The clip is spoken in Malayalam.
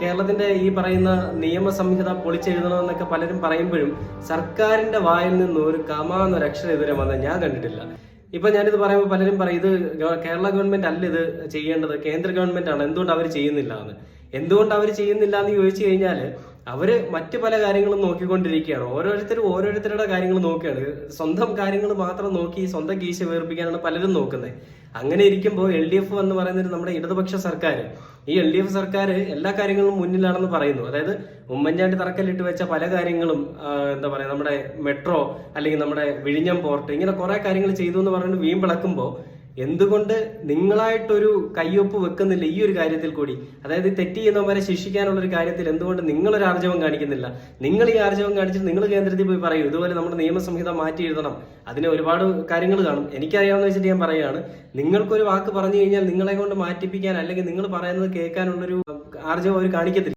കേരളത്തിന്റെ ഈ പറയുന്ന നിയമസംഹിത പൊളിച്ചെഴുതണമെന്നൊക്കെ പലരും പറയുമ്പോഴും സർക്കാരിന്റെ വായിൽ നിന്ന് ഒരു കമാന്നൊരു അക്ഷരം ഇതുവരെ വന്നത് ഞാൻ കണ്ടിട്ടില്ല. ഇപ്പൊ ഞാനിത് പറയുമ്പോൾ പലരും പറയും ഇത് കേരള ഗവൺമെന്റ് അല്ല ഇത് ചെയ്യേണ്ടത്, കേന്ദ്ര ഗവൺമെന്റ് ആണ്, എന്തുകൊണ്ട് അവർ ചെയ്യുന്നില്ല എന്ന്. എന്തുകൊണ്ട് അവർ ചെയ്യുന്നില്ല എന്ന് ചോദിച്ചു കഴിഞ്ഞാൽ അവര് മറ്റു പല കാര്യങ്ങളും നോക്കിക്കൊണ്ടിരിക്കുകയാണ്. ഓരോരുത്തരും ഓരോരുത്തരുടെ കാര്യങ്ങൾ നോക്കുകയാണ്. സ്വന്തം കാര്യങ്ങൾ മാത്രം നോക്കി സ്വന്തം കീശ വേർപ്പിക്കാനാണ് പലരും നോക്കുന്നത്. അങ്ങനെ ഇരിക്കുമ്പോൾ LDF എന്ന് പറയുന്നത് നമ്മുടെ ഇടതുപക്ഷ സർക്കാർ, ഈ LDF സർക്കാർ എല്ലാ കാര്യങ്ങളും മുന്നിലാണെന്ന് പറയുന്നു. അതായത് ഉമ്മൻചാണ്ടി തറക്കല്ലിട്ട് വെച്ച പല കാര്യങ്ങളും എന്താ പറയാ, നമ്മുടെ മെട്രോ അല്ലെങ്കിൽ നമ്മുടെ വിഴിഞ്ഞം പോർട്ട്, ഇങ്ങനെ കുറെ കാര്യങ്ങൾ ചെയ്തു എന്ന് പറഞ്ഞിട്ട് വീമ്പിളക്കുമ്പോൾ എന്തുകൊണ്ട് നിങ്ങളായിട്ടൊരു കയ്യൊപ്പ് വെക്കുന്നില്ല ഈ ഒരു കാര്യത്തിൽ കൂടി? അതായത് തെറ്റ് ചെയ്യുന്നവരെ ശിക്ഷിക്കാനുള്ള ഒരു കാര്യത്തിൽ എന്തുകൊണ്ട് നിങ്ങളൊരു ആർജവം കാണിക്കുന്നില്ല? നിങ്ങൾ ഈ ആർജവം കാണിച്ചിട്ട് നിങ്ങൾ കേന്ദ്രത്തിൽ പോയി പറയൂ ഇതുപോലെ നമ്മുടെ നിയമസംഹിത മാറ്റി എഴുതണം. അതിന് ഒരുപാട് കാര്യങ്ങൾ കാണും, എനിക്കറിയാവുന്ന വെച്ചിട്ട് ഞാൻ പറയുകയാണ്. നിങ്ങൾക്കൊരു വാക്ക് പറഞ്ഞു കഴിഞ്ഞാൽ നിങ്ങളെ കൊണ്ട് മാറ്റിപ്പിക്കാൻ അല്ലെങ്കിൽ നിങ്ങൾ പറയുന്നത് കേൾക്കാനുള്ളൊരു ആർജവം അവർ കാണിക്കത്തില്ല.